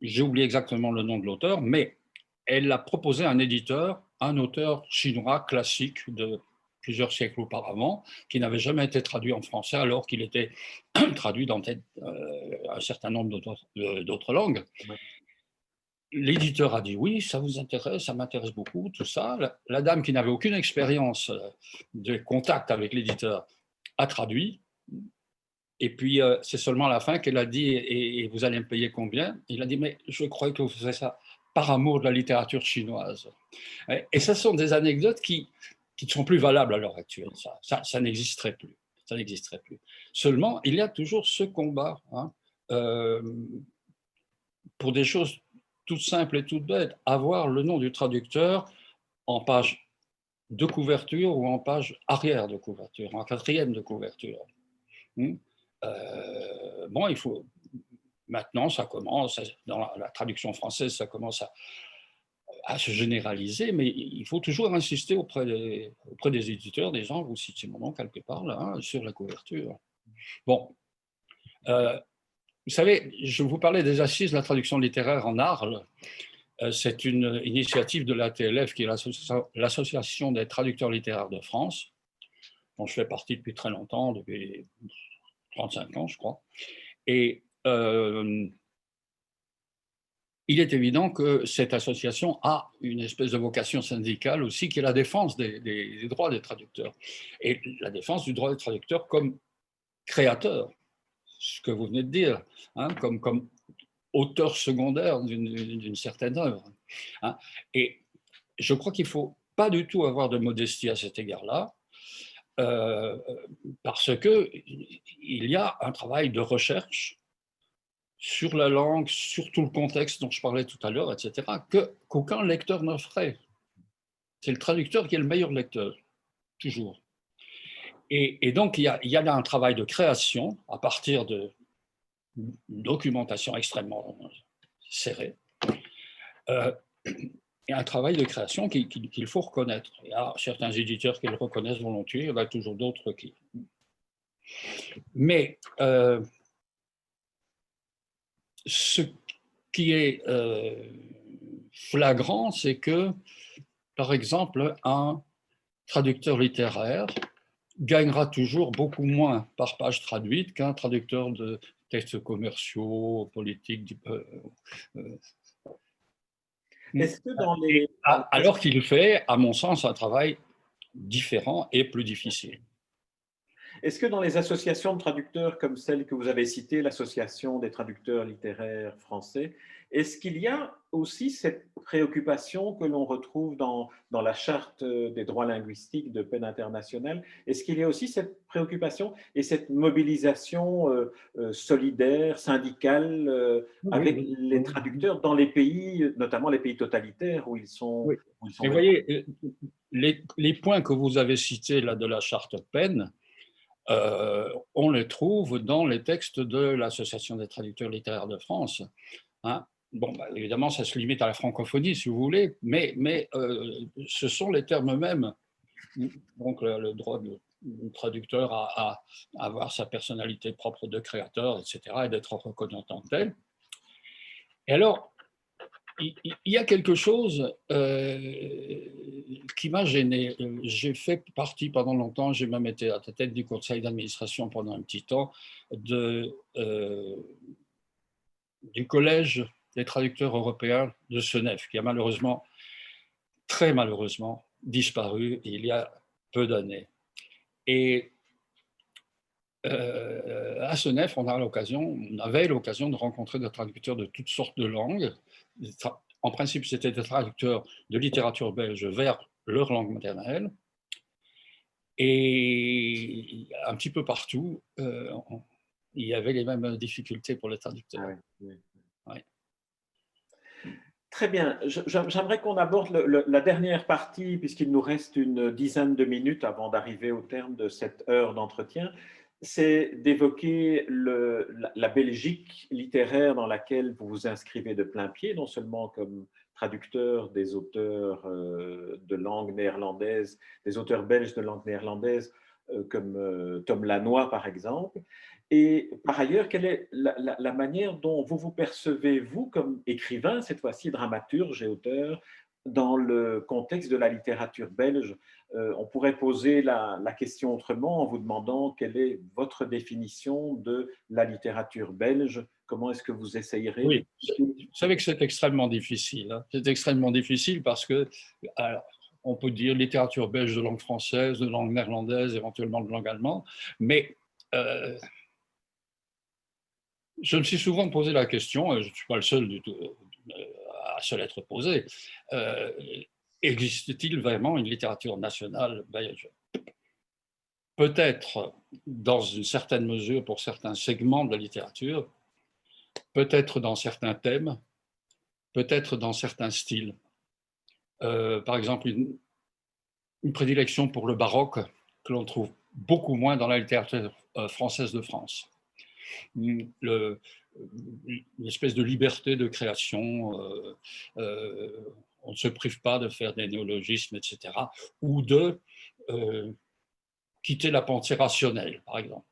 j'ai oublié exactement le nom de l'auteur, mais elle a proposé à un éditeur, un auteur chinois classique de plusieurs siècles auparavant, qui n'avait jamais été traduit en français alors qu'il était traduit dans un certain nombre d'autres langues. Ouais. L'éditeur a dit oui, ça vous intéresse, ça m'intéresse beaucoup, tout ça. La dame qui n'avait aucune expérience de contact avec l'éditeur a traduit. Et puis, c'est seulement à la fin qu'elle a dit et vous allez me payer combien? Il a dit mais je croyais que vous faisiez ça par amour de la littérature chinoise. Et ce sont des anecdotes qui ne sont plus valables à l'heure actuelle. Ça n'existerait plus. Ça n'existerait plus. Seulement, il y a toujours ce combat hein, euh, pour des choses toutes simples et toutes bêtes. Avoir le nom du traducteur en page de couverture ou en page arrière de couverture, en quatrième de couverture. Bon, il faut. Maintenant, ça commence, dans la traduction française, ça commence à se généraliser, mais il faut toujours insister auprès des éditeurs, des gens, vous citez mon nom quelque part, là, hein, sur la couverture. Bon, vous savez, je vous parlais des assises de la traduction littéraire en Arles. C'est une initiative de l'ATLF, qui est l'Association des traducteurs littéraires de France, dont je fais partie depuis très longtemps, depuis 35 ans, je crois. Et il est évident que cette association a une espèce de vocation syndicale aussi, qui est la défense des droits des traducteurs. Et la défense du droit des traducteurs comme créateur, ce que vous venez de dire, hein, comme auteur secondaire d'une certaine œuvre. Hein. Et je crois qu'il ne faut pas du tout avoir de modestie à cet égard-là. parce qu'il y a un travail de recherche sur la langue, sur tout le contexte dont je parlais tout à l'heure, etc., qu'aucun lecteur ne ferait. C'est le traducteur qui est le meilleur lecteur, toujours. Et donc, il y a là un travail de création à partir de documentation extrêmement serrée, et un travail de création qu'il faut reconnaître. Il y a certains éditeurs qui le reconnaissent volontiers, il y en a toujours d'autres qui... Mais ce qui est flagrant, c'est que, par exemple, un traducteur littéraire gagnera toujours beaucoup moins par page traduite qu'un traducteur de textes commerciaux, politiques. Est-ce que alors qu'il fait, à mon sens, un travail différent et plus difficile. Est-ce que dans les associations de traducteurs comme celle que vous avez citée, l'Association des traducteurs littéraires français, est-ce qu'il y a aussi cette préoccupation que l'on retrouve dans la Charte des droits linguistiques de peine internationale? Est-ce qu'il y a aussi cette préoccupation et cette mobilisation solidaire, syndicale, avec les traducteurs dans les pays, notamment les pays totalitaires où ils sont... Oui. Mais vous voyez, les points que vous avez cités là de la Charte peine, on les trouve dans les textes de l'Association des traducteurs littéraires de France. Hein. Bon, bah, évidemment, ça se limite à la francophonie, si vous voulez, mais ce sont les termes mêmes. Donc, le droit du traducteur à avoir sa personnalité propre de créateur, etc., et d'être reconnu en tant que tel. Et alors, il y a quelque chose qui m'a gêné. J'ai fait partie pendant longtemps, j'ai même été à la tête du conseil d'administration pendant un petit temps, du collège des traducteurs européens de Senef, qui a malheureusement, très malheureusement, disparu il y a peu d'années. Et à Senef, on avait l'occasion de rencontrer des traducteurs de toutes sortes de langues. En principe, c'était des traducteurs de littérature belge vers leur langue maternelle. Et un petit peu partout, il y avait les mêmes difficultés pour les traducteurs. Ah oui, oui. Ouais. Très bien. J'aimerais qu'on aborde la dernière partie, puisqu'il nous reste une dizaine de minutes avant d'arriver au terme de cette heure d'entretien. C'est d'évoquer la Belgique littéraire dans laquelle vous vous inscrivez de plein pied, non seulement comme traducteur des auteurs de langue néerlandaise, des auteurs belges de langue néerlandaise, comme Tom Lanois, par exemple. Et par ailleurs, quelle est la manière dont vous vous percevez, vous, comme écrivain, cette fois-ci dramaturge et auteur, dans le contexte de la littérature belge? On pourrait poser la question autrement en vous demandant quelle est votre définition de la littérature belge. Comment est-ce que vous essayerez Oui, vous savez que c'est extrêmement difficile. Hein. C'est extrêmement difficile parce que, alors, on peut dire littérature belge de langue française, de langue néerlandaise, éventuellement de langue allemande, mais je me suis souvent posé la question, et je ne suis pas le seul du tout à se l'être posé, existe-t-il vraiment une littérature nationale belge? Peut-être dans une certaine mesure pour certains segments de la littérature, peut-être dans certains thèmes, peut-être dans certains styles. Par exemple, une prédilection pour le baroque que l'on trouve beaucoup moins dans la littérature française de France. Une espèce de liberté de création, on ne se prive pas de faire des néologismes, etc., ou de quitter la pensée rationnelle, par exemple.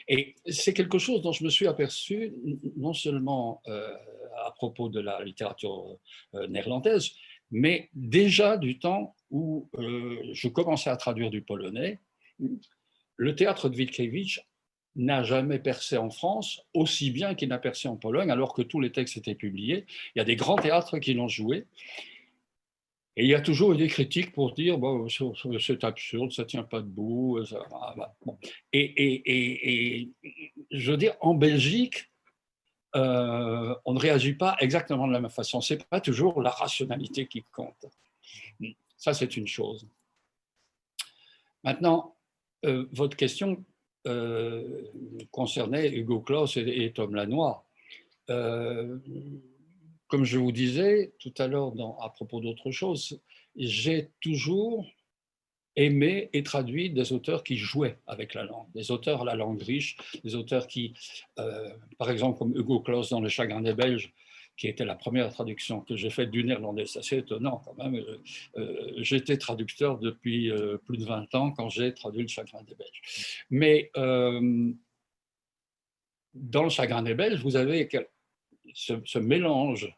Et c'est quelque chose dont je me suis aperçu, non seulement à propos de la littérature néerlandaise, mais déjà du temps où je commençais à traduire du polonais. Le théâtre de Witkiewicz n'a jamais percé en France aussi bien qu'il n'a percé en Pologne, alors que tous les textes étaient publiés. Il y a des grands théâtres qui l'ont joué. Et il y a toujours eu des critiques pour dire bon, c'est absurde, ça ne tient pas debout. Ça, bon. Et je veux dire, en Belgique, on ne réagit pas exactement de la même façon. Ce n'est pas toujours la rationalité qui compte. Ça, c'est une chose. Maintenant, Votre question concernait Hugo Claus et Tom Lanois. Comme je vous disais tout à l'heure à propos d'autre chose, j'ai toujours aimé et traduit des auteurs qui jouaient avec la langue, des auteurs à la langue riche, des auteurs qui, par exemple comme Hugo Claus dans Le Chagrin des Belges, qui était la première traduction que j'ai faite du néerlandais. C'est assez étonnant quand même. J'étais traducteur depuis plus de 20 ans quand j'ai traduit Le Chagrin des Belges. Mais dans Le Chagrin des Belges, vous avez ce mélange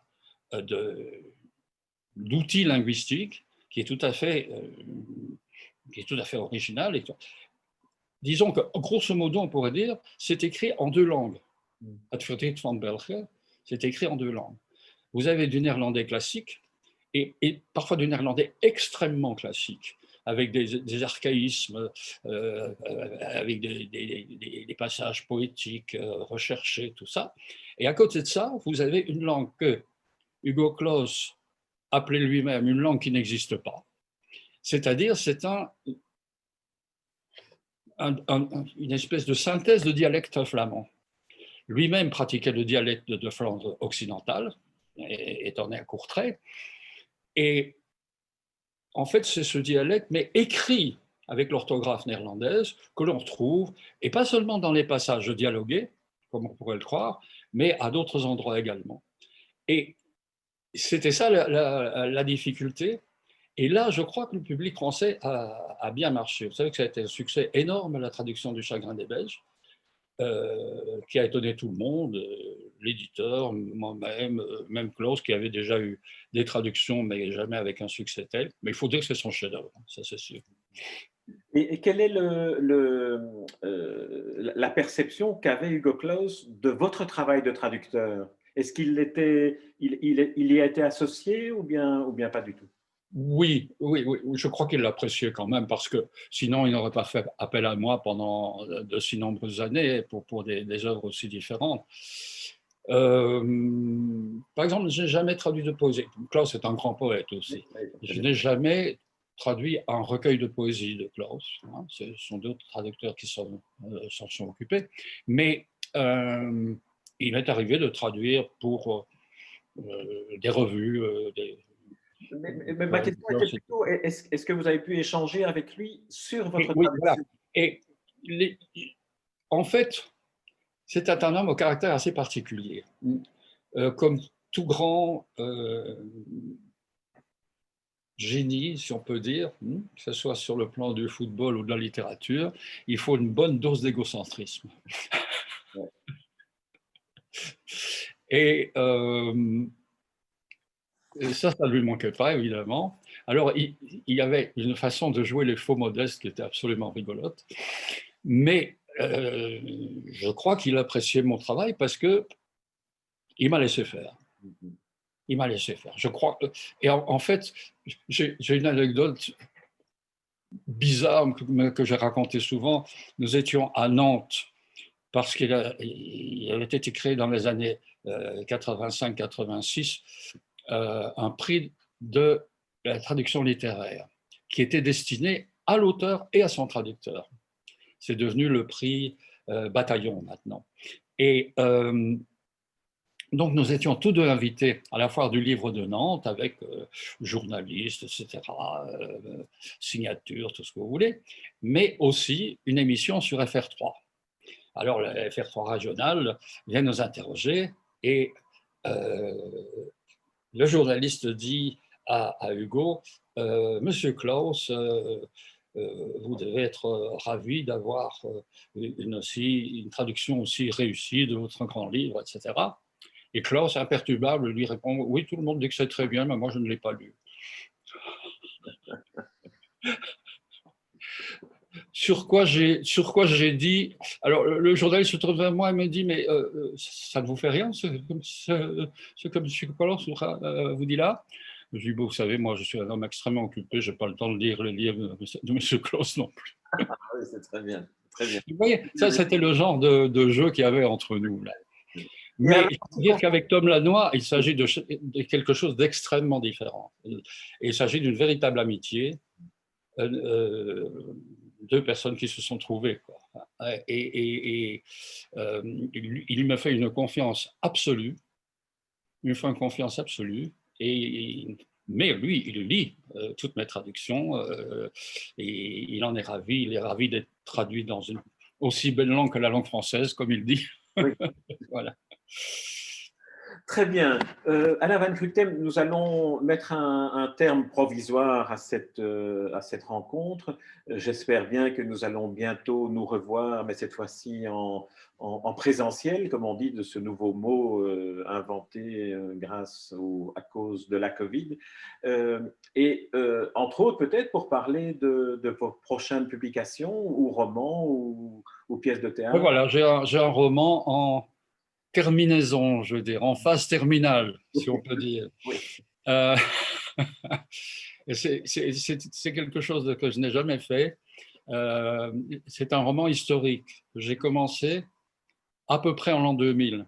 d'outils linguistiques qui est tout à fait original. Disons que, grosso modo, on pourrait dire, c'est écrit en deux langues. Het Verdrag van België, c'est écrit en deux langues. Vous avez du néerlandais classique et parfois du néerlandais extrêmement classique, avec des archaïsmes, avec des passages poétiques recherchés, tout ça. Et à côté de ça, vous avez une langue que Hugo Claus appelait lui-même une langue qui n'existe pas. C'est-à-dire, c'est une espèce de synthèse de dialecte flamand. Lui-même pratiquait le dialecte de Flandre occidentale, étant né à Courtrai. Et en fait, c'est ce dialecte, mais écrit avec l'orthographe néerlandaise, que l'on retrouve, et pas seulement dans les passages dialogués, comme on pourrait le croire, mais à d'autres endroits également. Et c'était ça la difficulté. Et là, je crois que le public français a bien marché. Vous savez que ça a été un succès énorme, la traduction du Chagrin des Belges, qui a étonné tout le monde, l'éditeur, moi-même, même Claus, qui avait déjà eu des traductions, mais jamais avec un succès tel. Mais il faut dire que c'est son chef-d'œuvre, ça c'est sûr. Et quelle est la perception qu'avait Hugo Claus de votre travail de traducteur? Est-ce qu'il il y a été associé ou bien pas du tout? Oui, je crois qu'il l'appréciait quand même, parce que sinon il n'aurait pas fait appel à moi pendant de si nombreuses années pour des œuvres aussi différentes. Par exemple, je n'ai jamais traduit de poésie. Claus est un grand poète aussi. Je n'ai jamais traduit un recueil de poésie de Claus. Hein. Ce sont d'autres traducteurs qui s'en sont occupés. Mais il m'est arrivé de traduire pour des revues, mais ma question était plutôt, est-ce que vous avez pu échanger avec lui sur votre oui, traduction? voilà. Et en fait, c'était un homme au caractère assez particulier. Comme tout grand génie, si on peut dire, que ce soit sur le plan du football ou de la littérature, il faut une bonne dose d'égocentrisme. Ouais. Et ça ne lui manquait pas, évidemment. Alors, il y avait une façon de jouer les faux modestes qui était absolument rigolote. Mais je crois qu'il appréciait mon travail parce qu'il m'a laissé faire. Il m'a laissé faire. Je crois. Et en fait, j'ai une anecdote bizarre que j'ai racontée souvent. Nous étions à Nantes parce qu'il avait été créé dans les années 85-86 un prix de la traduction littéraire qui était destiné à l'auteur et à son traducteur. C'est devenu le prix Bataillon maintenant. Et donc nous étions tous deux invités à la foire du livre de Nantes avec journalistes, etc., signatures, tout ce que vous voulez, mais aussi une émission sur FR3. Alors la FR3 régionale vient nous interroger et le journaliste dit à Hugo, Monsieur Claus, vous devez être ravi d'avoir une traduction aussi réussie de votre grand livre, etc. Et Claus, imperturbable, lui répond, oui, tout le monde dit que c'est très bien, mais moi, je ne l'ai pas lu. Sur quoi j'ai dit, alors le journaliste se tourne vers moi et me dit, mais ça ne vous fait rien, ce que M. Claus vous dit là? Je dis, bon, vous savez, moi, je suis un homme extrêmement occupé, je n'ai pas le temps de lire les livres de M. Claus non plus. Ah oui, c'est très bien. Très bien. Vous voyez, ça, c'était le genre de jeu qu'il y avait entre nous, là. Mais il faut dire qu'avec Tom Lanois, il s'agit de quelque chose d'extrêmement différent. Et il s'agit d'une véritable amitié. deux personnes qui se sont trouvées, quoi. Il me fait une confiance absolue, mais lui, il lit toutes mes traductions et il en est ravi. Il est ravi d'être traduit dans une aussi belle langue que la langue française, comme il dit. Oui. Voilà. Très bien. Alain Van Krutem, nous allons mettre un terme provisoire à cette rencontre. J'espère bien que nous allons bientôt nous revoir, mais cette fois-ci en présentiel, comme on dit, de ce nouveau mot inventé à cause de la Covid. Entre autres, peut-être pour parler de vos prochaines publications ou romans ou pièces de Mais théâtre. voilà, j'ai un roman en terminaison, je veux dire, en phase terminale, si on peut dire. Oui. Euh, c'est quelque chose que je n'ai jamais fait. C'est un roman historique que j'ai commencé à peu près en l'an 2000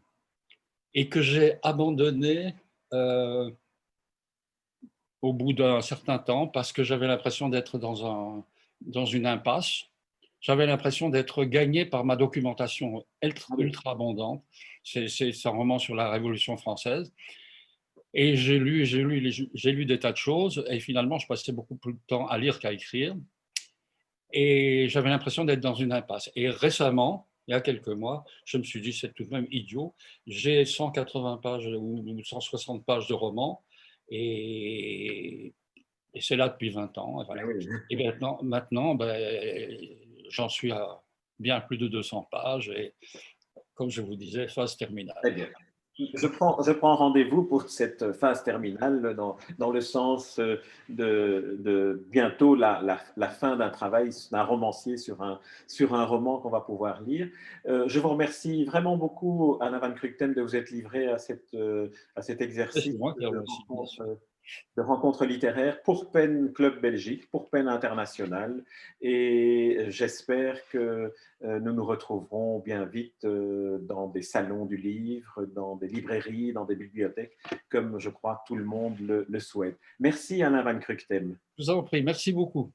et que j'ai abandonné au bout d'un certain temps parce que j'avais l'impression d'être dans une impasse. J'avais l'impression d'être gagné par ma documentation ultra abondante. C'est un roman sur la Révolution française. Et j'ai lu des tas de choses et finalement, je passais beaucoup plus de temps à lire qu'à écrire. Et j'avais l'impression d'être dans une impasse. Et récemment, il y a quelques mois, je me suis dit, c'est tout de même idiot. J'ai 180 pages ou 160 pages de roman et c'est là depuis 20 ans. Voilà. Oui. Et maintenant j'en suis à bien plus de 200 pages et comme je vous disais, phase terminale. Très bien. Je prends rendez-vous pour cette phase terminale dans le sens de bientôt la fin d'un travail d'un romancier sur un roman qu'on va pouvoir lire. Je vous remercie vraiment beaucoup, Alain Van Kruchten, de vous être livré à cet C'est exercice moi qui remercie, bien sûr. de rencontres littéraires pour PEN Club Belgique, pour PEN International. Et j'espère que nous nous retrouverons bien vite dans des salons du livre, dans des librairies, dans des bibliothèques, comme je crois tout le monde le souhaite. Merci Alain Van Kruchten. Je vous en prie, merci beaucoup.